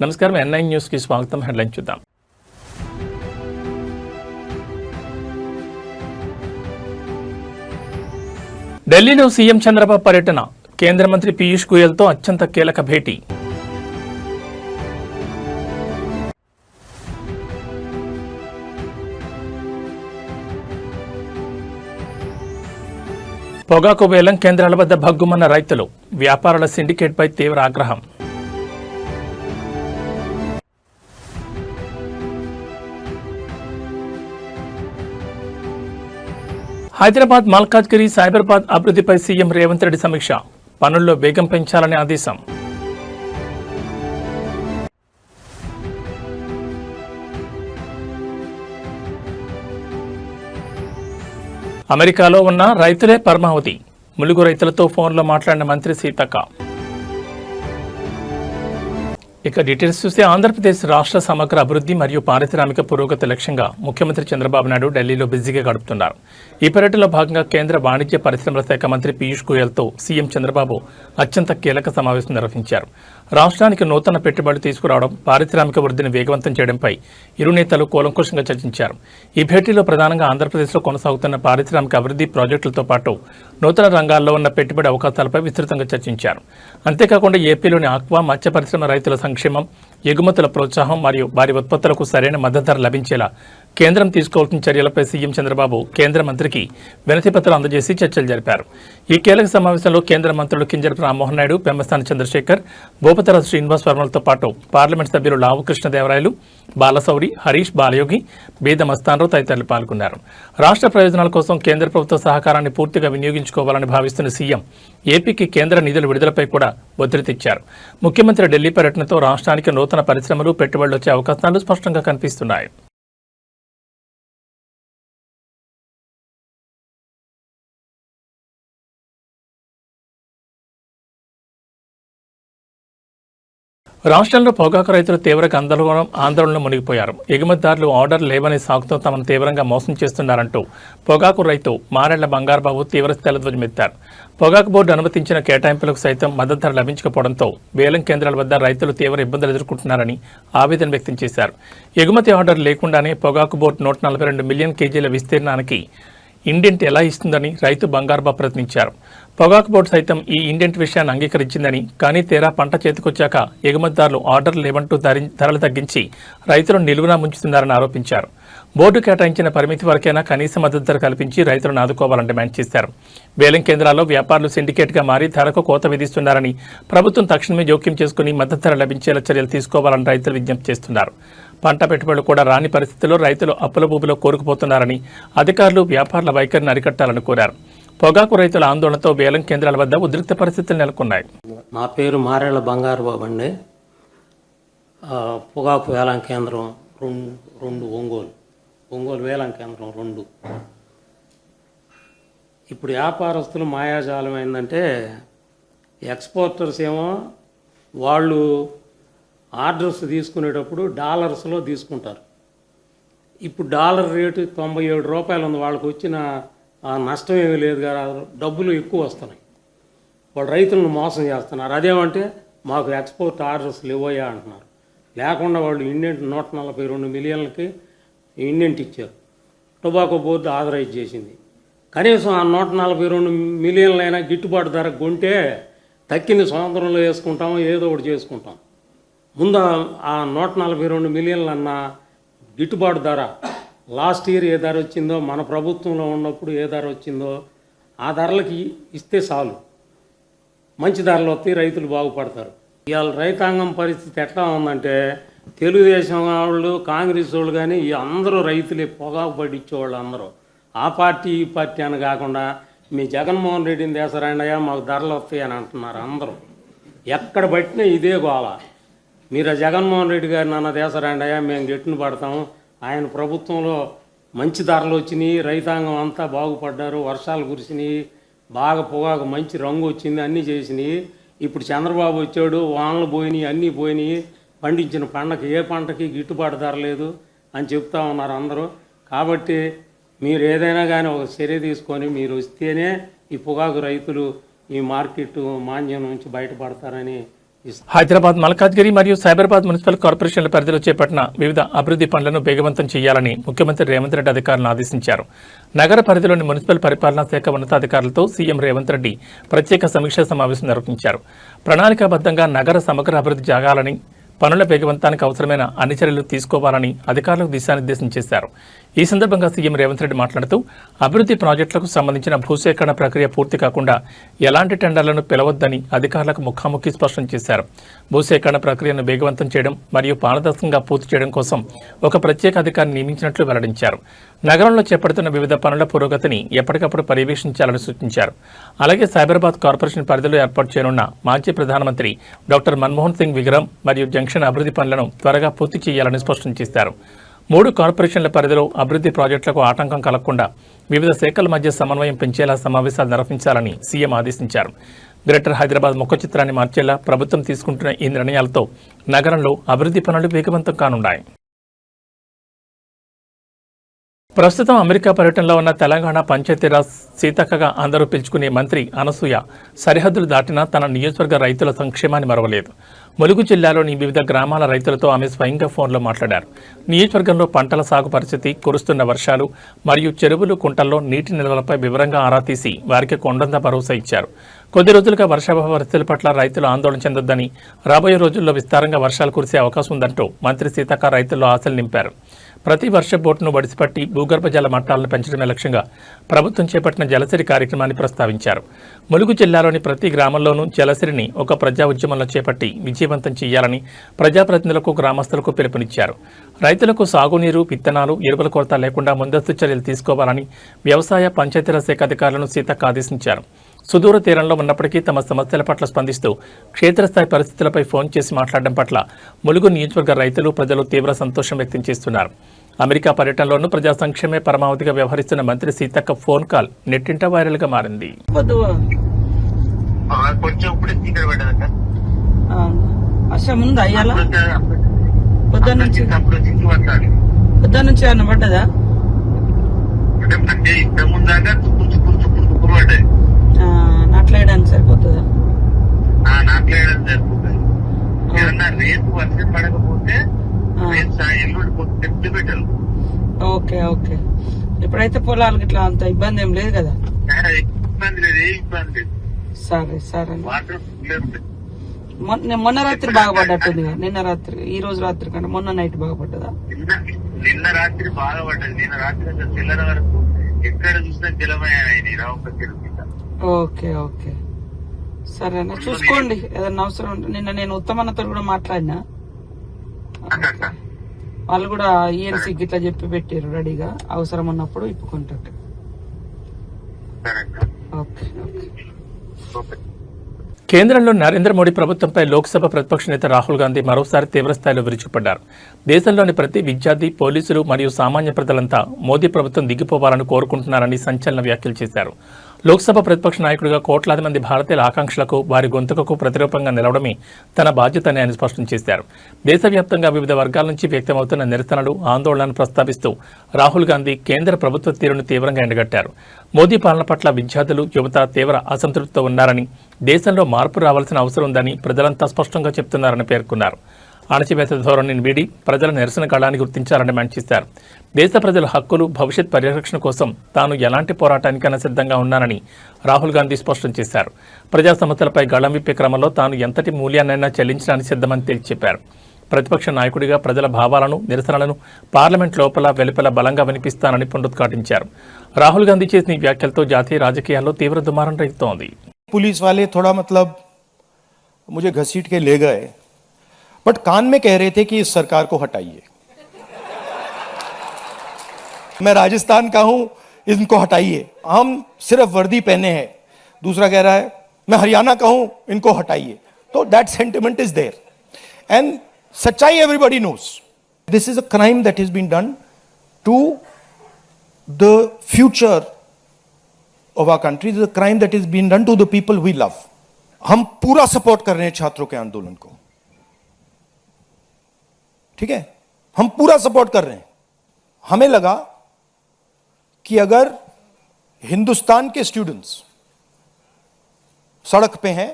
నమస్కారం N9 news కి స్వాగతం. హెడ్లైన్ చూద్దాం. ఢిల్లీలో సీఎం చంద్రబాబు పర్యటన, కేంద్ర మంత్రి పీయూష్ గోయల్తో అత్యంత కీలక భేటీ. పొగాకు వేలం కేంద్రాల వద్ద భగ్గుమన్న రైతులు, వ్యాపారుల సిండికేట్పై తీవ్ర ఆగ్రహం. హైదరాబాద్ మల్కాజ్గిరి సైబరాబాద్ అభివృద్ధిపై సీఎం రేవంత్ రెడ్డి సమీక్ష, పనుల్లో వేగం పెంచాలని ఆదేశం. అమెరికాలో ఉన్న రైతులే పరమావధి, ములుగు రైతులతో ఫోన్లో మాట్లాడిన మంత్రి సీతక్క. ఇక డీటెయిల్స్ చూస్తే ఆంధ్రప్రదేశ్ రాష్ట్ర సమగ్ర అభివృద్ధి మరియు పారిశ్రామిక పురోగతి లక్ష్యంగా ముఖ్యమంత్రి చంద్రబాబు నాయుడు ఢిల్లీలో బిజీగా గడుపుతున్నారు. ఈ పర్యటనలో భాగంగా కేంద్ర వాణిజ్య పరిశ్రమల శాఖ మంత్రి పీయూష్ గోయల్తో సీఎం చంద్రబాబు అత్యంత కీలక సమావేశం నిర్వహించారు. రాష్ట్రానికి నూతన పెట్టుబడులు తీసుకురావడం, పారిశ్రామిక వృద్ధిని వేగవంతం చేయడంపై ఇరు నేతలు కూలంకషంగా చర్చించారు. ఈ భేటీలో ప్రధానంగా ఆంధ్రప్రదేశ్లో కొనసాగుతున్న పారిశ్రామిక అభివృద్ధి ప్రాజెక్టులతో పాటు నూతన రంగాల్లో ఉన్న పెట్టుబడి అవకాశాలపై విస్తృతంగా చర్చించారు. అంతేకాకుండా ఏపీలోని ఆక్వా, మత్స్య పరిశ్రమ రైతుల సంక్షేమం, ఎగుమతుల ప్రోత్సాహం మరియు వారి ఉత్పత్తులకు సరైన మద్దతు ధర లభించేలా కేంద్రం తీసుకోవాల్సిన చర్యలపై సీఎం చంద్రబాబు కేంద్ర మంత్రికి వినతిపత్రం అందజేసి చర్చలు జరిపారు. ఈ కీలక సమావేశంలో కేంద్ర మంత్రులు కింజరపు రామ్మోహన్ నాయుడు, పెమ్మసాని చంద్రశేఖర్, భూపతిరాజు శ్రీనివాస్ వర్మలతో పాటు పార్లమెంట్ సభ్యులు లావు కృష్ణదేవరాయలు, బాలశౌరి, హరీష్, బాలయోగి, బీద మస్తాన్రావు తదితరులు పాల్గొన్నారు. రాష్ట్ర ప్రయోజనాల కోసం కేంద్ర ప్రభుత్వ సహకారాన్ని పూర్తిగా వినియోగించుకోవాలని భావిస్తున్న సీఎం ఏపీకి కేంద్ర నిధుల విడుదలపై కూడా ఒత్తిడి తెచ్చారు. ముఖ్యమంత్రి ఢిల్లీ పర్యటనతో రాష్ట్రానికి నూతన పరిశ్రమలు, పెట్టుబడులు వచ్చే అవకాశాలు స్పష్టంగా కనిపిస్తున్నాయి. రాష్ట్రంలో పొగాకు రైతులు తీవ్ర ఆందోళనలో మునిగిపోయారు. ఎగుమతిదారులు ఆర్డర్ లేవనే సాకుతో తమను తీవ్రంగా మోసం చేస్తున్నారంటూ పొగాకు రైతు మారెళ్ల బంగారబాబు తీవ్ర ధ్వజమెత్తారు. పొగాకు బోర్డు అనుమతించిన కేటాయింపులకు సైతం మద్దతు ధర లభించకపోవడంతో వేలం కేంద్రాల వద్ద రైతులు తీవ్ర ఇబ్బందులు ఎదుర్కొంటున్నారని ఆవేదన వ్యక్తం చేశారు. ఎగుమతి ఆర్డర్ లేకుండానే పొగాకు బోర్డు 142 మిలియన్ కేజీల విస్తీర్ణానికి ఇండెంట్ ఎలా ఇస్తుందని రైతు బంగారబాబు ప్రశ్నించారు. పొగాకు బోర్డు సైతం ఈ ఇండెంట్ విషయాన్ని అంగీకరించిందని, కానీ తీరా పంట చేతికొచ్చాక ఎగుమతిదారులు ఆర్డర్ లేవంటూ ధరలు తగ్గించి రైతులను నిలువునా ముంచుతున్నారని ఆరోపించారు. బోర్డు కేటాయించిన పరిమితి వరకైనా కనీస మద్దతు ధర కల్పించి రైతులను ఆదుకోవాలని డిమాండ్ చేశారు. వేలం కేంద్రాల్లో వ్యాపారులు సిండికేట్గా మారి ధరకు కోత విధిస్తున్నారని, ప్రభుత్వం తక్షణమే జోక్యం చేసుకుని మద్దతు ధర లభించేలా చర్యలు తీసుకోవాలని రైతులు విజ్ఞప్తి చేస్తున్నారు. పంట పెట్టుబడులు కూడా రాని పరిస్థితుల్లో రైతులు అప్పుల భూమిలో కోరుకుపోతున్నారని, అధికారులు వ్యాపారుల వైఖరిని అరికట్టాలని కోరారు. పొగాకు రైతుల ఆందోళనతో వేలం కేంద్రాల వద్ద ఉద్రిక్త పరిస్థితులు నెలకొన్నాయి. నా పేరు మారేళ్ల బంగారబాబు అండి. పొగాకు వేలం కేంద్రం రెండు ఒంగోలు వేలం కేంద్రం 2. ఇప్పుడు వ్యాపారస్తులు మాయాజాలం ఏంటంటే, ఎక్స్పోర్టర్స్ ఏమో వాళ్ళు ఆర్డర్స్ తీసుకునేటప్పుడు డాలర్స్లో తీసుకుంటారు. ఇప్పుడు డాలర్ రేటు 97 రూపాయలు ఉంది. వాళ్ళకి వచ్చిన నష్టం ఏమీ లేదు కదా, డబ్బులు ఎక్కువ వస్తున్నాయి. వాళ్ళు రైతులను మోసం చేస్తున్నారు. అదేమంటే మాకు ఎక్స్పోర్ట్ ఆర్డర్స్ లేవయ్యా అంటున్నారు. లేకుండా వాళ్ళు ఇండెంట్ 142 మిలియన్లకి ఇండెంట్ ఇచ్చారు. టొబాకో బోర్డు ఆథరైజ్ చేసింది. కనీసం ఆ 142 మిలియన్లైనా గిట్టుబాటు ధర కొంటే తక్కింది స్వతంత్రంలో వేసుకుంటాము, ఏదో ఒకటి చేసుకుంటాం. ముందు ఆ 142 మిలియన్లు అన్న గిట్టుబాటు ధర లాస్ట్ ఇయర్ ఏ ధర వచ్చిందో, మన ప్రభుత్వంలో ఉన్నప్పుడు ఏ ధర వచ్చిందో ఆ ధరలకి ఇస్తే చాలు. మంచి ధరలు వస్తాయి, రైతులు బాగుపడతారు. ఇవాళ రైతాంగం పరిస్థితి ఎట్లా ఉందంటే, తెలుగుదేశం వాళ్ళు, కాంగ్రెస్ వాళ్ళు కానీ అందరూ రైతులే, పొగాకు పడిచ్చేవాళ్ళు అందరూ. ఆ పార్టీ ఈ పార్టీ అని కాకుండా మీ జగన్మోహన్ రెడ్డిని దేశరాండయ్యా మాకు ధరలు వస్తాయి అని అంటున్నారు అందరూ. ఎక్కడ పట్టినా ఇదే గోల. మీరు జగన్మోహన్ రెడ్డి గారిని అన్న దేశరాండయ్యా మేము గెట్టున పడతాము, ఆయన ప్రభుత్వంలో మంచి ధరలు వచ్చినాయి, రైతాంగం అంతా బాగుపడ్డారు, వర్షాలు కురిసినాయి, బాగా పొగాకు మంచి రంగు వచ్చింది, అన్నీ చేసినాయి. ఇప్పుడు చంద్రబాబు వచ్చాడు, వానలు పోయినాయి, అన్నీ పోయినాయి, పండించిన పంటకి ఏ పంటకి గిట్టుబాటు ధర లేదు అని చెప్తా ఉన్నారు అందరూ. కాబట్టి మీరు ఏదైనా కానీ ఒక చర్య తీసుకొని మీరు వస్తేనే ఈ పొగాకు రైతులు ఈ మార్కెట్ మాంద్యం నుంచి బయటపడతారని హైదరాబాద్, మల్కాజ్గిరి మరియు సైబరాబాద్ మున్సిపల్ కార్పొరేషన్ల పరిధిలో చేపట్టిన వివిధ అభివృద్ధి పనులను వేగవంతం చేయాలని ముఖ్యమంత్రి రేవంత్ రెడ్డి అధికారులను ఆదేశించారు. నగర పరిధిలోని మున్సిపల్ పరిపాలనా శాఖ ఉన్నతాధికారులతో సీఎం రేవంత్ రెడ్డి ప్రత్యేక సమీక్షా సమావేశం నిర్వహించారు. ప్రణాళికాబద్ధంగా నగర సమగ్ర అభివృద్ధి జరగాలని, పనుల వేగవంతానికి అవసరమైన అన్ని చర్యలు తీసుకోవాలని అధికారులకు దిశానిర్దేశం చేశారు. ఈ సందర్భంగా సీఎం రేవంత్ రెడ్డి మాట్లాడుతూ అభివృద్ధి ప్రాజెక్టులకు సంబంధించిన భూసేకరణ ప్రక్రియ పూర్తి కాకుండా ఎలాంటి టెండర్లను పిలవద్దని అధికారులకు ముఖాముఖి స్పష్టం చేశారు. భూసేకరణ ప్రక్రియను వేగవంతం చేయడం మరియు పారదర్శకంగా పూర్తి చేయడం కోసం ఒక ప్రత్యేక అధికారిని నియమించినట్లు వెల్లడించారు. నగరంలో చేపడుతున్న వివిధ పనుల పురోగతిని ఎప్పటికప్పుడు పర్యవేక్షించాలని సూచించారు. అలాగే సైబరాబాద్ కార్పొరేషన్ పరిధిలో ఏర్పాటు చేయనున్న మాజీ ప్రధానమంత్రి డాక్టర్ మన్మోహన్ సింగ్ విగ్రహం మరియు జంక్షన్ అభివృద్ధి పనులను త్వరగా పూర్తి చేయాలని స్పష్టం చేశారు. 3 కార్పొరేషన్ల పరిధిలో అభివృద్ధి ప్రాజెక్టులకు ఆటంకం కలగకుండా వివిధ శాఖల మధ్య సమన్వయం పెంచేలా సమావేశాలు నిర్వహించాలని సీఎం ఆదేశించారు. గ్రేటర్ హైదరాబాద్ ముఖ చిత్రాన్ని మార్చేలా ప్రభుత్వం తీసుకుంటున్న ఈ నిర్ణయాలతో నగరంలో అభివృద్ధి పనులు వేగవంతం కానున్నాయి. ప్రస్తుతం అమెరికా పర్యటనలో ఉన్న తెలంగాణ పంచాయతీరాజ్ సీతక్కగా అందరూ పిలుచుకునే మంత్రి అనసూయ సరిహద్దులు దాటినా తన నియోజకవర్గ రైతుల సంక్షేమాన్ని మరవలేదు. ములుగు జిల్లాలోని వివిధ గ్రామాల రైతులతో ఆమె స్వయంగా ఫోన్లో మాట్లాడారు. నియోజకవర్గంలో పంటల సాగు పరిస్థితి, కురుస్తున్న వర్షాలు మరియు చెరువులు, కుంటల్లో నీటి నిల్వలపై వివరంగా ఆరా తీసి వారికి కొండంత భరోసా ఇచ్చారు. కొద్ది రోజులుగా వర్షాభావ పరిస్థితుల పట్ల రైతులు ఆందోళన చెందొద్దని, రాబోయే రోజుల్లో విస్తారంగా వర్షాలు కురిసే అవకాశం ఉందంటూ మంత్రి సీతక్క రైతుల్లో ఆశలు నింపారు. ప్రతి వర్ష బోటును వడిసిపట్టి భూగర్భ జల మట్టాలను పెంచడమే లక్ష్యంగా ప్రభుత్వం చేపట్టిన జలసిరి కార్యక్రమాన్ని ప్రస్తావించారు. ములుగు జిల్లాలోని ప్రతి గ్రామంలోనూ జలసిరిని ఒక ప్రజా ఉద్యమంలో చేపట్టి విజయవంతం చేయాలని ప్రజాప్రతినిధులకు, గ్రామస్తులకు పిలుపునిచ్చారు. రైతులకు సాగునీరు, విత్తనాలు, ఎరువుల కొరత లేకుండా ముందస్తు చర్యలు తీసుకోవాలని వ్యవసాయ, పంచాయతీరాజ్ శాఖ అధికారులను సీతక్క ఆదేశించారు. సుదూర తీరంలో ఉన్నప్పటికీ తమ సమస్యల పట్ల స్పందిస్తూ క్షేత్రస్థాయి పరిస్థితులపై ఫోన్ చేసి మాట్లాడడం పట్ల ములుగు నియోజకవర్గ రైతులు, ప్రజలు తీవ్ర సంతోషం వ్యక్తం చేస్తున్నారు. అమెరికా పర్యటనలోనూ ప్రజా సంక్షేమే పరమావధిగా వ్యవహరిస్తున్న మంత్రి సీతక్క ఫోన్ కాల్ నెట్టింట వైరల్గా మారింది. నాట్లేయడానికి సరిపోతుందా? నాట్లేయడానికి సరిపోతుంది. ఏమన్నా రేపు వర్షం పడకపోతే పెట్టాలి. Okay okay. ఇప్పుడైతే పొలాలకు ఇట్లా అంత ఇబ్బంది ఏం లేదు కదా? ఇబ్బంది లేదు, ఏ ఇబ్బంది లేదు. సరే సరే. వాటర్ మొన్న రాత్రి బాగా పడ్డట్టుంది కదా? నిన్న రాత్రి, ఈ రోజు రాత్రి కంటే మొన్న నైట్ బాగా పడ్డదా? నిన్న రాత్రి బాగా పడ్డది. నిన్న రాత్రి తెల్లర వరకు ఎక్కడ చూసినా జలమయ్యాయి రావుక చెరువు. ఓకే ఓకే సరేనా, చూసుకోండి. ఏదన్నా అవసరం ఉంటే నిన్న నేను ఉత్తమన్నతో కూడా మాట్లాడినా, వాళ్ళు కూడా ఈఎన్సీకి ఇట్లా చెప్పి పెట్టారు రెడీగా, అవసరం ఉన్నప్పుడు ఇప్పుకుంటారు. Okay okay. కేంద్రంలో నరేంద్ర మోడీ ప్రభుత్వంపై లోక్సభ ప్రతిపక్ష నేత రాహుల్ గాంధీ మరోసారి తీవ్రస్థాయిలో విరుచుకుపడ్డారు. దేశంలోని ప్రతి విద్యార్థి, పోలీసులు మరియు సామాన్య ప్రజలంతా మోదీ ప్రభుత్వం దిగిపోవాలని కోరుకుంటున్నారని సంచలన వ్యాఖ్యలు చేశారు. లోక్సభ ప్రతిపక్ష నాయకుడిగా కోట్లాది మంది భారతీయుల ఆకాంక్షలకు, వారి గొంతుకకు ప్రతిరూపంగా నిలవడమే తన బాధ్యతని ఆయన స్పష్టం చేశారు. దేశవ్యాప్తంగా వివిధ వర్గాల నుంచి వ్యక్తమవుతున్న నిరసనలు, ఆందోళనలను ప్రస్తావిస్తూ రాహుల్ గాంధీ కేంద్ర ప్రభుత్వ తీరును తీవ్రంగా ఎండగట్టారు. మోదీ పాలన పట్ల విద్యార్థులు, యువత తీవ్ర అసంతృప్తితో ఉన్నారని, దేశంలో మార్పు రావాల్సిన అవసరం ఉందని ప్రజలంతా స్పష్టంగా చెప్తున్నారని పేర్కొన్నారు. అణచివేత ధోరణిని వీడి ప్రజల నిరసన కాలాన్ని గుర్తించాలని డిమాండ్ చేశారు. దేశ ప్రజల హక్కులు, భవిష్యత్ పరిరక్షణ కోసం తాను ఎలాంటి పోరాటానికైనా సిద్ధంగా ఉన్నానని రాహుల్ గాంధీ స్పష్టం చేశారు. ప్రజా సమస్యలపై గళం విప్పే క్రమంలో తాను ఎంతటి మూల్యాన్నైనా చెల్లించడానికి సిద్ధమని తేల్చి చెప్పారు. ప్రతిపక్ష నాయకుడిగా ప్రజల భావాలను, నిరసనలను పార్లమెంట్ లోపల వెలుపల బలంగా వినిపిస్తానని పునరుద్ఘాటించారు. రాహుల్ గాంధీ చేసిన ఈ వ్యాఖ్యలతో జాతీయ రాజకీయాల్లో తీవ్ర దుమారం రేగుతోంది. पुलिस वाले थोड़ा मतलब मुझे घसीट के ले गए, बट कान में कह रहे थे कि इस सरकार को हटाइए. मैं राजस्थान का हूं, इनको हटाइए. हम सिर्फ वर्दी पहने हैं. दूसरा कह रहा है मैं हरियाणा का हूं, इनको हटाइए. तो that sentiment is there and सच्चाई everybody knows. This is a crime that is been done to the future of our country. This is a crime that is being done to the people we love. हम पूरा support कर रहे हैं छात्रों के आंदोलन को, ठीक है? हम पूरा सपोर्ट कर रहे हैं. हमें लगा कि अगर हिंदुस्तान के स्टूडेंट्स सड़क पे हैं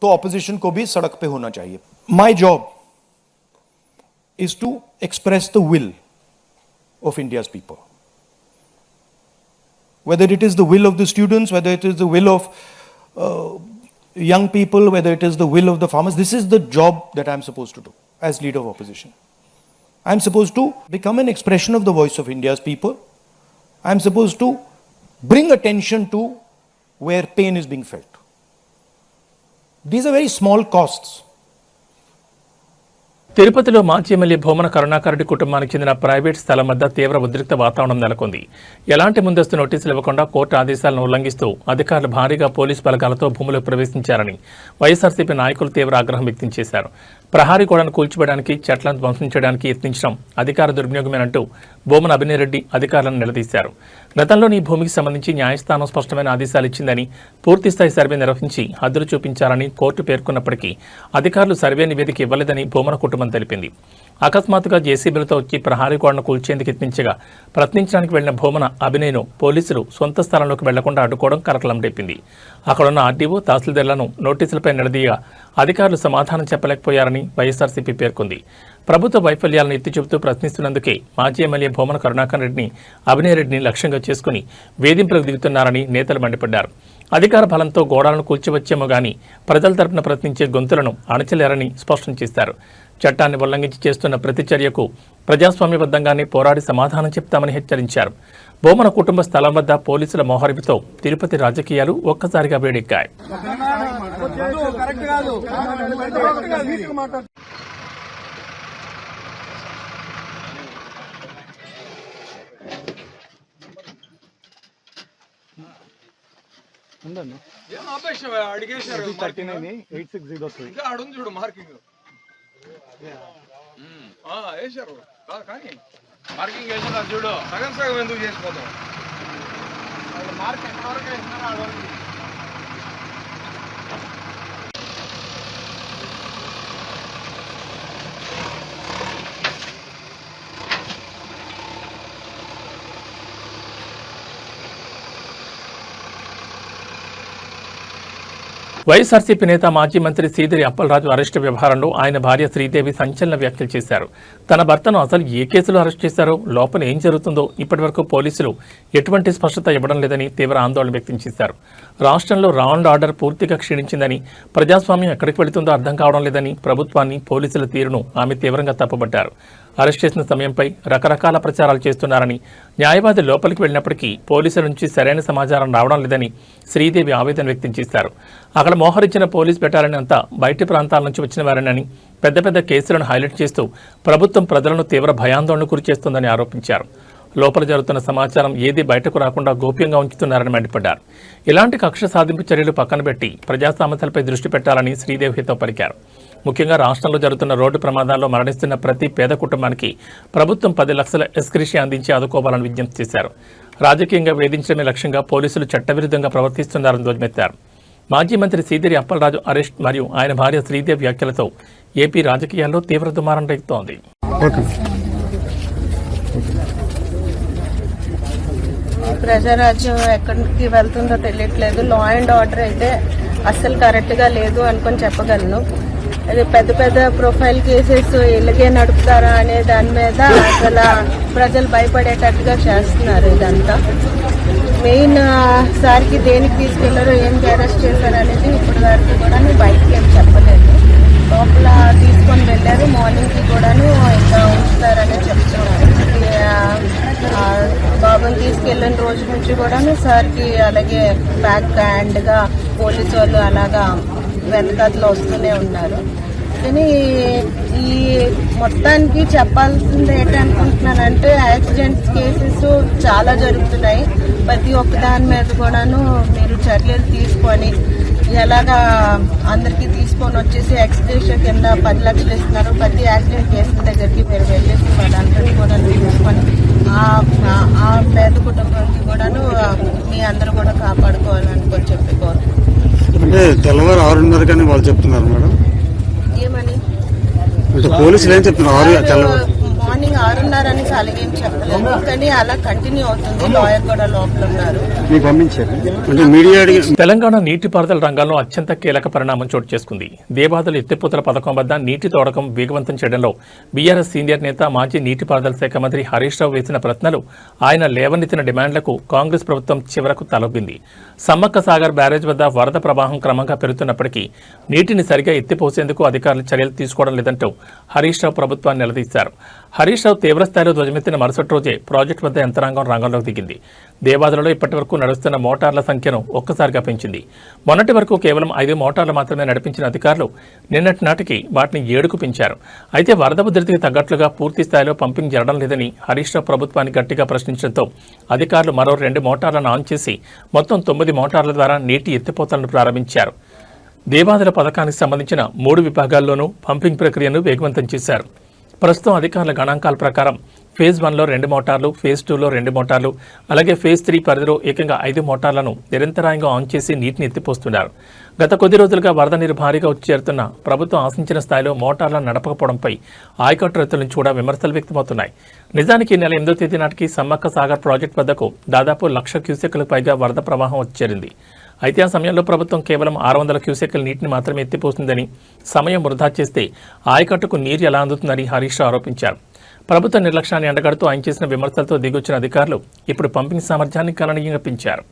तो ऑपोजिशन को भी सड़क पे होना चाहिए. My job is to express the will of India's people. Whether it is the will of the students, whether it is the will of young people, whether it is the will of the farmers, this is the job that I'm supposed to do as leader of opposition. I'm supposed to become an expression of the voice of India's people. I'm supposed to bring attention to where pain is being felt. These are very small costs. తిరుపతిలో మాజీ MLA Bhumana Karunakar Reddy కుటుంబానికి చెందిన private స్థలం వద్ద తీవ్ర ఉద్రిక్త వాతావరణం నెలకొంది. ఎలాంటి ముందస్తు నోటీసులు ఇవ్వకుండా కోర్టు ఆదేశాలను ఉల్లంఘిస్తూ అధికారులు భారీగా పోలీసు బలగాలతో భూములకు ప్రవేశించారని వైఎస్ఆర్సీపీ నాయకులు తీవ్ర ఆగ్రహం వ్యక్తం చేశారు. ప్రహారీ గోడను కూల్చివేయడానికి, చెట్లను ధ్వంసం చేయడానికి యత్నించడం అధికార దుర్వినియోగమేనంటూ భూమన అభినయ్ రెడ్డి అధికారులను నిలదీశారు. గతంలోని ఈ భూమికి సంబంధించి న్యాయస్థానం స్పష్టమైన ఆదేశాలు ఇచ్చిందని, పూర్తిస్థాయి సర్వే నిర్వహించి హద్దులు చూపించారని కోర్టు పేర్కొన్నప్పటికీ అధికారులు సర్వే నివేదిక ఇవ్వలేదని భూమన కుటుంబం తెలిపింది. అకస్మాత్తుగా జేసీబీలతో వచ్చి ప్రహారీ గోడను కూల్చేందుకు యత్నించగా ప్రశ్నించడానికి వెళ్లిన భూమన అభినయ్ను పోలీసులు సొంత స్థలంలోకి వెళ్లకుండా అడ్డుకోవడం కలకలం రేపింది. అక్కడున్న ఆర్డీఓ, తహసీల్దార్లను నోటీసులపై నిలదీయగా అధికారులు సమాధానం చెప్పలేకపోయారని వైఎస్ఆర్సీపీ పేర్కొంది. ప్రభుత్వ వైఫల్యాలను ఎత్తి చూపుతూ ప్రశ్నిస్తున్నందుకే మాజీ ఎమ్మెల్యే భూమన కరుణాకర్ రెడ్డిని, అభినయ్ రెడ్డిని లక్ష్యంగా చేసుకుని వేధింపులకు దిగుతున్నారని నేతలు మండిపడ్డారు. అధికార బలంతో గోడలను కూల్చివచ్చేమో గానీ ప్రజల తరపున ప్రశ్నించే గొంతులను అణచలేరని స్పష్టం చేశారు. చట్టాన్ని ఉల్లంఘించి చేస్తున్న ప్రతి చర్యకు ప్రజాస్వామ్యబద్ధంగానే పోరాడి సమాధానం చెప్తామని హెచ్చరించారు. భూమన కుటుంబ స్థలం వద్ద పోలీసుల మోహరింపుతో తిరుపతి రాజకీయాలు ఒక్కసారిగా వేడెక్కాయి. అడిగేశారు 398603 ఇంకా అడుగు చూడు మార్కింగ్ వేసారు కానీ మార్కింగ్ వేసారు చూడు సగం సగం ఎందుకు చేసిపోతాం మార్క్ ఎంతవరకు వేసినారో వైఎస్ఆర్సీపీ నేత మాజీ మంత్రి సీదిరి అప్పలరాజు అరెస్టు వ్యవహారంలో ఆయన భార్య శ్రీదేవి సంచలన వ్యాఖ్యలు చేశారు. తన భర్తను అసలు ఏ కేసులో అరెస్ట్ చేశారో, లోపల ఏం జరుగుతుందో ఇప్పటివరకు పోలీసులు ఎటువంటి స్పష్టత ఇవ్వడం లేదని తీవ్ర ఆందోళన వ్యక్తం చేశారు. రాష్ట్రంలో లా అండ్ ఆర్డర్ పూర్తిగా క్షీణించిందని, ప్రజాస్వామ్యం ఎక్కడికి వెళుతుందో అర్థం కావడం లేదని ప్రభుత్వాన్ని, పోలీసుల తీరును ఆమె తీవ్రంగా తప్పుబట్టారు. అరెస్ట్ చేసిన సమయంపై రకరకాల ప్రచారాలు చేస్తున్నారని, న్యాయవాది లోపలికి వెళ్ళినప్పటికీ పోలీసుల నుంచి సరైన సమాచారం రావడం లేదని శ్రీదేవి ఆవేదన వ్యక్తం చేశారు. అక్కడ మోహరించిన పోలీస్ బెటాలియన్ అంతా బయటి ప్రాంతాల నుంచి వచ్చిన వారేనని, పెద్ద పెద్ద కేసులను హైలైట్ చేస్తూ ప్రభుత్వం ప్రజలను తీవ్ర భయాందోళనకు గురిచేస్తోందని ఆరోపించారు. లోపల జరుగుతున్న సమాచారం ఏది బయటకు రాకుండా గోప్యంగా ఉంచుతున్నారని మండిపడ్డారు. ఇలాంటి కక్ష సాధింపు చర్యలు పక్కన పెట్టి ప్రజా సమస్యలపై దృష్టి పెట్టాలని శ్రీదేవి హితో పలికారు. ముఖ్యంగా రాష్ట్రంలో జరుగుతున్న రోడ్డు ప్రమాదాల్లో మరణిస్తున్న ప్రతి పేద కుటుంబానికి ప్రభుత్వం 10 లక్షల ఎస్క్రిషి అందించి ఆదుకోవాలని విజ్ఞప్తి చేశారు. రాజకీయంగా వేధించడమే లక్ష్యంగా పోలీసులు చట్టవిరుద్ధంగా ప్రవర్తిస్తున్నారని ధ్వజమెత్తారు. మాజీ మంత్రి సీదిరి అప్పలరాజు అరెస్ట్ మరియు ఆయన భార్య శ్రీదేవి వ్యాఖ్యలతో ఏపీ రాజకీయాల్లో తీవ్ర దుమారం రేగుతోంది. ప్రజారాజ్యం ఎక్కడికి వెళ్తుందో తెలియట్లేదు. లా అండ్ ఆర్డర్ అయితే అస్సలు కరెక్ట్గా లేదు అనుకొని చెప్పగలను. అది పెద్ద పెద్ద ప్రొఫైల్ కేసెస్ ఇలాగే నడుపుతారా అనే దాని మీద అసలు ప్రజలు భయపడేటట్టుగా చేస్తున్నారు. ఇదంతా మెయిన్ సార్కి దేనికి తీసుకెళ్లారో, ఏం అరెస్ట్ చేశారు అనేది ఇప్పటి వరకు కూడా బయటకి ఏం చెప్పలేదు. లోపల తీసుకొని వెళ్ళారు. మార్నింగ్కి కూడాను ఇంకా ఉంచుతారని చెప్తున్నారు. బాబుని తీసుకెళ్ళిన రోజు నుంచి కూడాను సార్కి అలాగే బ్యాక్ హ్యాండ్గా పోలీసు వాళ్ళు అలాగా వెనకాతలో వస్తూనే ఉన్నారు. కానీ ఈ మొత్తానికి చెప్పాల్సింది ఏంటనుకుంటున్నానంటే, యాక్సిడెంట్స్ కేసెస్ చాలా జరుగుతున్నాయి. ప్రతి ఒక్క దాని మీద కూడాను మీరు చర్యలు తీసుకొని ఎలాగా అందరికీ తీసుకొని వచ్చేసి ఎక్స్గ్రేషన్ కింద 10 లక్షలు ఇస్తున్నారు. ప్రతి యాక్సిడెంట్ కేసుల దగ్గరికి మీరు వెళ్ళేసి వాళ్ళందరినీ కూడా తీసుకొని ఆ పేద కుటుంబానికి కూడాను మీ అందరూ కూడా కాపాడుకోవాలని చెప్పి అంటే తెల్లవారు 6:30 కానీ వాళ్ళు చెప్తున్నారు మేడం. ఏమని అంటే పోలీసులు ఏం చెప్తున్నారు? మార్నింగ్ 6:30 అని అలాగేం చెప్పలేదు, కానీ అలా కంటిన్యూ అవుతుంది. లాయర్ కూడా లోపల ఉన్నారు. మీకు పంపించారు అంటే మీడియా తెలంగాణ నీటిపారుదల రంగంలో అత్యంత కీలక పరిణామం చోటు చేసుకుంది. దేవాదుల ఎత్తిపోతల పథకం వద్ద నీటి తోడకం వేగవంతం చేయడంలో బీఆర్ఎస్ సీనియర్ నేత మాజీ నీటిపారుదల శాఖ మంత్రి హరీష్ రావు వేసిన ప్రశ్నలు, ఆయన లేవనెత్తిన డిమాండ్లకు కాంగ్రెస్ ప్రభుత్వం చివరకు తలొబ్బింది. సమ్మక్క సాగర్ బ్యారేజ్ వద్ద వరద ప్రవాహం క్రమంగా పెరుగుతున్నప్పటికీ నీటిని సరిగా ఎత్తిపోసేందుకు అధికారులు చర్యలు తీసుకోవడం లేదంటూ హరీష్ రావు ప్రభుత్వాన్ని నిలదీశారు. హరీష్ రావు తీవ్రస్థాయిలో ధ్వజమెత్తిన మరుసటి రోజే ప్రాజెక్టు వద్ద యంత్రాంగం రంగంలోకి దిగింది. దేవాదులలో ఇప్పటివరకు నడుస్తున్న మోటార్ల సంఖ్యను ఒక్కసారిగా పెంచింది. మొన్నటి వరకు కేవలం 5 మోటార్లు మాత్రమే నడిపించిన అధికారులు నిన్నటి నాటికి వాటిని 7కు పెంచారు. అయితే వరద ఉధృతికి తగ్గట్లుగా పూర్తి స్థాయిలో పంపింగ్ జరగడం లేదని హరీష్ రావు ప్రభుత్వాన్ని గట్టిగా ప్రశ్నించడంతో అధికారులు మరో 2 మోటార్లను ఆన్ చేసి మొత్తం 9 మోటార్ల ద్వారా నీటి ఎత్తిపోతలను ప్రారంభించారు. దేవాదుల పథకానికి సంబంధించిన 3 విభాగాల్లోనూ పంపింగ్ ప్రక్రియను వేగవంతం చేశారు. ప్రస్తుతం అధికారుల గణాంకాల ప్రకారం ఫేజ్ 1లో 2 మోటార్లు, ఫేజ్ 2లో 2 మోటార్లు, అలాగే ఫేజ్ 3 పరిధిలో ఏకంగా 5 మోటార్లను నిరంతరాయంగా ఆన్ చేసి నీటిని ఎత్తిపోస్తున్నారు. గత కొద్ది రోజులుగా వరద నీరు భారీగా వచ్చి చేరుతున్న ప్రభుత్వం ఆశించిన స్థాయిలో మోటార్లను నడపకపోవడంపై ఆయకట్టు రైతుల నుంచి కూడా విమర్శలు వ్యక్తమవుతున్నాయి. నిజానికి ఈ నెల 8వ తేదీ నాటికి సమ్మక్క సాగర్ ప్రాజెక్టు వద్దకు దాదాపు 1,00,000 క్యూసెక్కులకు పైగా వరద ప్రవాహం వచ్చి చేరింది. అయితే ఆ సమయంలో ప్రభుత్వం కేవలం 600 క్యూసెక్కుల నీటిని మాత్రమే ఎత్తిపోతుందని, సమయం వృధా చేస్తే ఆయకట్టుకు నీరు ఎలా అందుతుందని హరీష్ ఆరోపించారు. ప్రభుత్వ నిర్లక్ష్యాన్ని ఎండగడుతూ ఆయన చేసిన విమర్శలతో దిగొచ్చిన అధికారులు ఇప్పుడు పంపింగ్ సామర్థ్యాన్ని గణనీయంగా పెంచారు.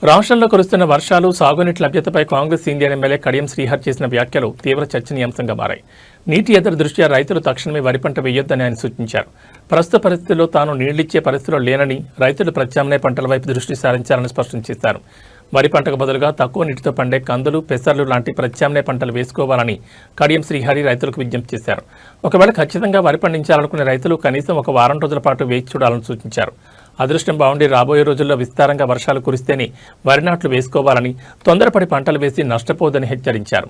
రాష్ట్రంలో కురుస్తున్న వర్షాలు, సాగునీటి లభ్యతపై కాంగ్రెస్ సీనియర్ ఎమ్మెల్యే కడియం శ్రీహర్ చేసిన వ్యాఖ్యలు తీవ్ర చర్చనీయాంశంగా మారాయి. నీటి ఎద్దడి దృష్ట్యా రైతులు తక్షణమే వరి పంట వేయొద్దని ఆయన సూచించారు. ప్రస్తుత పరిస్థితుల్లో తాను నీళ్లిచ్చే పరిస్థితిలో లేనని, రైతులు ప్రత్యామ్నాయ పంటల వైపు దృష్టి సారించాలని స్పష్టం చేశారు. వరి పంటకు బదులుగా తక్కువ నీటితో పండే కందులు, పెసర్లు లాంటి ప్రత్యామ్నాయ పంటలు వేసుకోవాలని కడియం శ్రీహరి రైతులకు విజ్ఞప్తి చేశారు. ఒకవేళ ఖచ్చితంగా వరి పండించాలనుకునే రైతులు కనీసం ఒక వారం రోజుల పాటు వేచి చూడాలని సూచించారు. అదృష్టం బాగుండి రాబోయే రోజుల్లో విస్తారంగా వర్షాలు కురిస్తేనే వరి నాట్లు వేసుకోవాలని, తొందరపడి పంటలు వేసి నష్టపోవద్దని హెచ్చరించారు.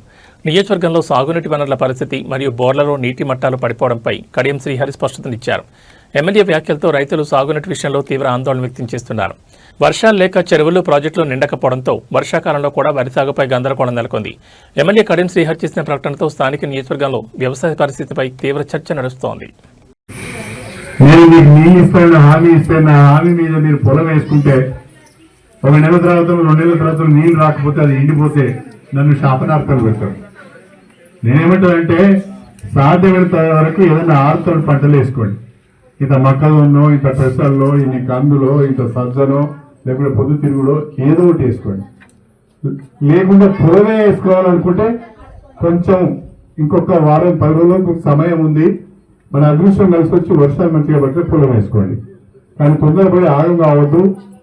నియోజకవర్గంలో సాగునీటి వనరుల పరిస్థితి మరియు బోర్లలో నీటి మట్టాలు పడిపోవడంపై కడియం శ్రీహరి స్పష్టతనిచ్చారు. ఎమ్మెల్యే వ్యాఖ్యలతో రైతులు సాగునీటి విషయంలో తీవ్ర ఆందోళన వ్యక్తం చేస్తున్నారు. వర్షాలు లేక చెరువులు, ప్రాజెక్టులు నిండకపోవడంతో వర్షాకాలంలో కూడా వరి సాగుపై గందరగోళం నెలకొంది. ఎమ్మెల్యే కడియం శ్రీహరి చేసిన ప్రకటనతో స్థానిక నియోజకవర్గంలో వ్యవసాయ పరిస్థితిపై తీవ్ర చర్చ నడుస్తోంది. నేను మీకు నీళ్ళు ఇస్తాను, హామీ ఇస్తాను, హామీ మీద మీరు పొలం వేసుకుంటే 1 నెల తర్వాత 2 నెలల తర్వాత నీళ్ళు రాకపోతే అది ఎండిపోతే నన్ను శాపనార్థాలు పెడతారు. నేనేమంటానంటే సాధ్యమైనంత వరకు ఏదైనా ఆరుతోడు పంటలు వేసుకోండి. ఇంత మొక్కజొన్నో, ఇంత పెసల్లో, ఇన్ని కందులో, ఇంత సజ్జనో, లేకుంటే పొద్దుతిరుగుడో ఏదో ఒకటి వేసుకోండి. లేకుంటే పొలమే వేసుకోవాలనుకుంటే కొంచెం ఇంకొక వారం 10 రోజులకు సమయం ఉంది, మన అదృష్టం కలిసి వచ్చి వర్షాలు మంచిగా పడితే పొలం వేసుకోండి. కానీ తొందరపడి ఆగం కావద్దు.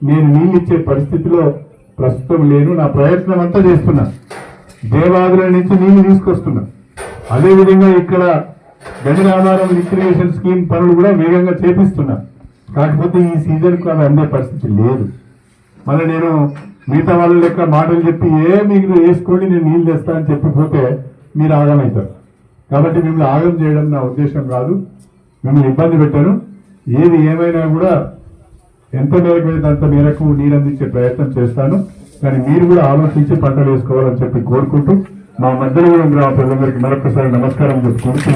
నేను నీళ్ళు ఇచ్చే పరిస్థితిలో ప్రస్తుతం లేను. నా ప్రయత్నం అంతా చేస్తున్నా. దేవాదుల నుంచి నీళ్లు తీసుకొస్తున్నా. అదేవిధంగా ఇక్కడ గణిరాధారం రిక్రియేషన్ స్కీమ్ పనులు కూడా వేగంగా చేపిస్తున్నా. కాకపోతే ఈ సీజన్కు అవి అందే పరిస్థితి లేదు. మళ్ళీ నేను మిగతా వాళ్ళ లెక్క మాటలు చెప్పి మీరు వేసుకోండి నేను నీళ్ళు తెస్తా అని చెప్పిపోతే మీరు ఆగమవుతారు. కాబట్టి మిమ్మల్ని ఆగం చేయడం నా ఉద్దేశం కాదు. మిమ్మల్ని ఇబ్బంది పెట్టాను. ఏది ఏమైనా కూడా ఎంత మేరకు అయితే అంత మేరకు నీరు అందించే ప్రయత్నం చేస్తాను. కానీ మీరు కూడా ఆలోచించి పంటలు వేసుకోవాలని చెప్పి కోరుకుంటూ మా మధ్యలో గ్రామ ప్రజలందరికీ మరొకసారి నమస్కారం చెప్పుకుంటూ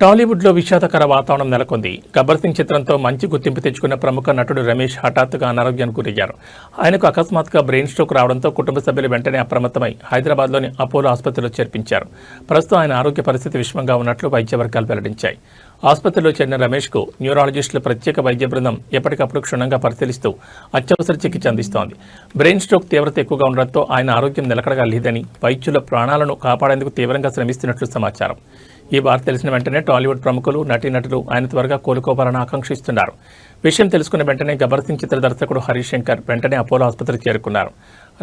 టాలీవుడ్లో విషాదకర వాతావరణం నెలకొంది. గబ్బర్ సింగ్ చిత్రంతో మంచి గుర్తింపు తెచ్చుకున్న ప్రముఖ నటుడు రమేష్ హఠాత్తుగా అనారోగ్యానికి గురయ్యారు. ఆయనకు అకస్మాత్తుగా బ్రెయిన్ స్ట్రోక్ రావడంతో కుటుంబ సభ్యులు వెంటనే అప్రమత్తమై హైదరాబాద్లోని అపోలో ఆసుపత్రిలో చేర్పించారు. ప్రస్తుతం ఆయన ఆరోగ్య పరిస్థితి విషమంగా ఉన్నట్లు వైద్య వర్గాలు వెల్లడించాయి. ఆసుపత్రిలో చేరిన రమేష్కు న్యూరాలజిస్టుల ప్రత్యేక వైద్య బృందం ఎప్పటికప్పుడు క్షుణ్ణంగా పరిశీలిస్తూ అత్యవసర చికిత్స అందిస్తోంది. బ్రెయిన్ స్ట్రోక్ తీవ్రత ఎక్కువగా ఉండడంతో ఆయన ఆరోగ్యం నిలకడగా లేదని, వైద్యుల ప్రాణాలను కాపాడేందుకు తీవ్రంగా శ్రమిస్తున్నట్లు సమాచారం. ఈ వార్త తెలిసిన వెంటనే టాలీవుడ్ ప్రముఖులు, నటీనటులు ఆయన త్వరగా కోలుకోవాలని ఆకాంక్షిస్తున్నారు. విషయం తెలుసుకున్న వెంటనే గబ్బర్ సింగ్ చిత్ర దర్శకుడు హరీష్ శంకర్ వెంటనే అపోలో ఆసుపత్రికి చేరుకున్నారు.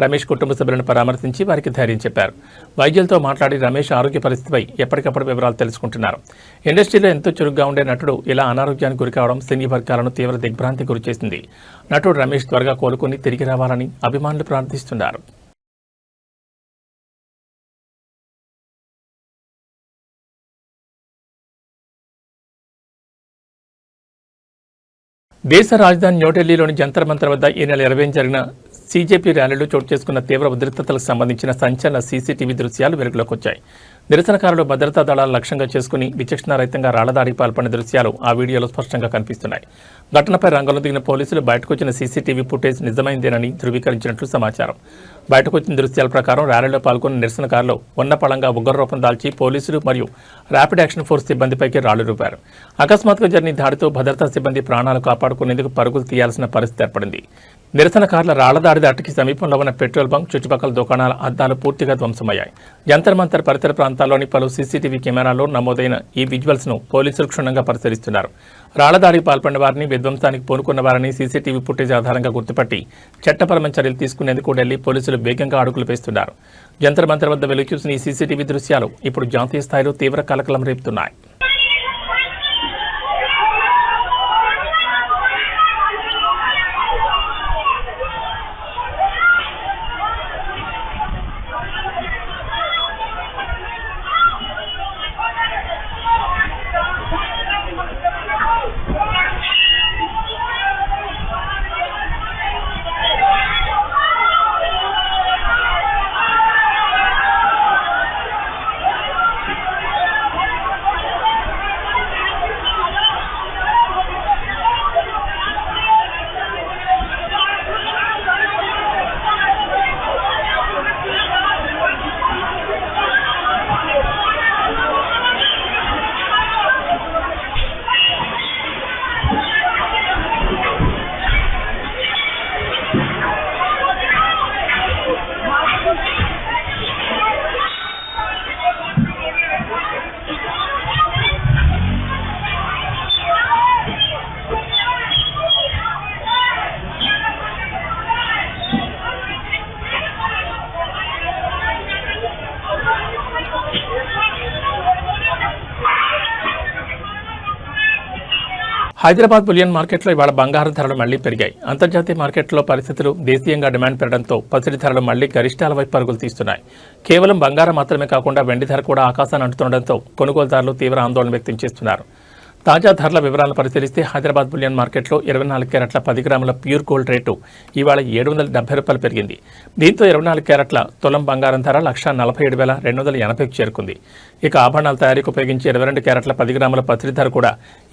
రమేష్ కుటుంబ సభ్యులను పరామర్శించి వారికి ధైర్యం చెప్పారు. వైద్యులతో మాట్లాడి రమేష్ ఆరోగ్య పరిస్థితిపై ఎప్పటికప్పుడు వివరాలు తెలుసుకుంటున్నారు. ఇండస్ట్రీలో ఎంతో చురుగ్గా ఉండే నటుడు ఇలా అనారోగ్యానికి గురికావడం సినీ వర్గాలను తీవ్ర దిగ్భ్రాంతి గురిచేసింది. నటుడు రమేష్ త్వరగా కోలుకుని తిరిగి రావాలని అభిమానులు ప్రార్థిస్తున్నారు. దేశ రాజధాని న్యూఢిల్లీలోని జంతర్ మంతర్ వద్ద ఈ నెల 20 జరిగిన సీజేపీ ర్యాలీలో చోటు చేసుకున్న తీవ్ర ఉద్రిక్తతలకు సంబంధించిన సంచలన సీసీటీవీ దృశ్యాలు వెలుగులోకి వచ్చాయి. నిరసనకారులు భద్రతా దళాలు లక్ష్యంగా చేసుకుని విచక్షణారహితంగా రాళ్లదాడికి పాల్పడిన దృశ్యాలు ఆ వీడియోలో స్పష్టంగా కనిపిస్తున్నాయి. ఘటనపై రంగంలో దిగిన పోలీసులు బయటకు వచ్చిన సీసీటీవీ ఫుటేజ్ నిజమైందేనని ధృవీకరించినట్లు సమాచారం. బయటకు వచ్చిన దృశ్యాల ప్రకారం ర్యాలీలో పాల్గొన్న నిరసనకారులు ఉన్నపళంగా ఉగ్రరూపం దాల్చి పోలీసులు మరియు ర్యాపిడ్ యాక్షన్ ఫోర్స్ సిబ్బందిపైకి రాళ్లు రూపారు. అకస్మాత్తుగా జరిగిన దాడితో భద్రతా సిబ్బంది ప్రాణాలు కాపాడుకునేందుకు పరుగులు తీయాల్సిన పరిస్థితి ఏర్పడింది. నిరసనకారుల రాళ్లదాడి దాటికి సమీపంలో ఉన్న పెట్రోల్ బంక్, చుట్టుపక్కల దుకాణాల అద్దాలు పూర్తిగా ధ్వంసమయ్యాయి. జంతర్ మంతర్ పరిసర ప్రాంతాల్లోని పలు సీసీటీవీ కెమెరాల్లో నమోదైన ఈ విజువల్స్ ను పోలీసులు క్షుణ్ణంగా పరిశీలిస్తున్నారు. రాళ్లదాడికి పాల్పడిన వారిని, విధ్వంసానికి పూనుకున్న వారిని సీసీటీవీ ఫుటేజ్ ఆధారంగా గుర్తుపట్టి చట్టపరమైన చర్యలు తీసుకునేందుకు ఢిల్లీ పోలీసులు వేగంగా అడుగులు వేస్తున్నారు. జంతర్ మంతర్ వద్ద వెలుగు చూసిన ఈ సీసీటీవీ దృశ్యాలు ఇప్పుడు జాతీయ స్థాయిలో తీవ్ర కలకలం రేపుతున్నాయి. హైదరాబాద్ బులియన్ మార్కెట్లో ఇవాళ బంగారం ధరలు మళ్లీ పెరిగాయి. అంతర్జాతీయ మార్కెట్లో పరిస్థితులు, దేశీయంగా డిమాండ్ పెరగడంతో పసిడి ధరలు మళ్లీ గరిష్టాల వైపు పరుగులు తీస్తున్నాయి. కేవలం బంగారం మాత్రమే కాకుండా వెండి ధర కూడా ఆకాశాన్ని అంటుతుండటంతో కొనుగోలుదారులు తీవ్ర ఆందోళన వ్యక్తం చేస్తున్నారు. తాజా ధరల వివరాలను పరిశీలిస్తే హైదరాబాద్ బులియన్ మార్కెట్లో 24 క్యారెట్ల 10 గ్రాముల ప్యూర్ గోల్డ్ రేటు ఇవాళ ₹770 పెరిగింది. దీంతో 24 క్యారెట్ల తులం బంగారం ధర 1,47,280కు చేరుకుంది. ఇక ఆభరణాల తయారీకి ఉపయోగించే 22 క్యారెట్ల 10 గ్రాముల పసిడి ధర కూడా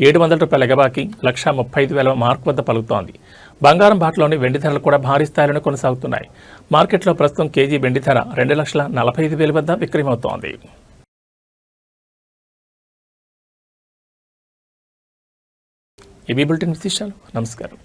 ₹700 ఎగబాకి 1,35,000 మార్కు వద్ద పలుకుతోంది. బంగారం బాటలోని వెండి ధరలు కూడా భారీ స్థాయిలోనే కొనసాగుతున్నాయి. మార్కెట్లో ప్రస్తుతం కేజీ వెండి ధర 2,45,000 వద్ద విక్రయమవుతోంది. ఈ బులెటిన్ విశేషాలు. నమస్కారం.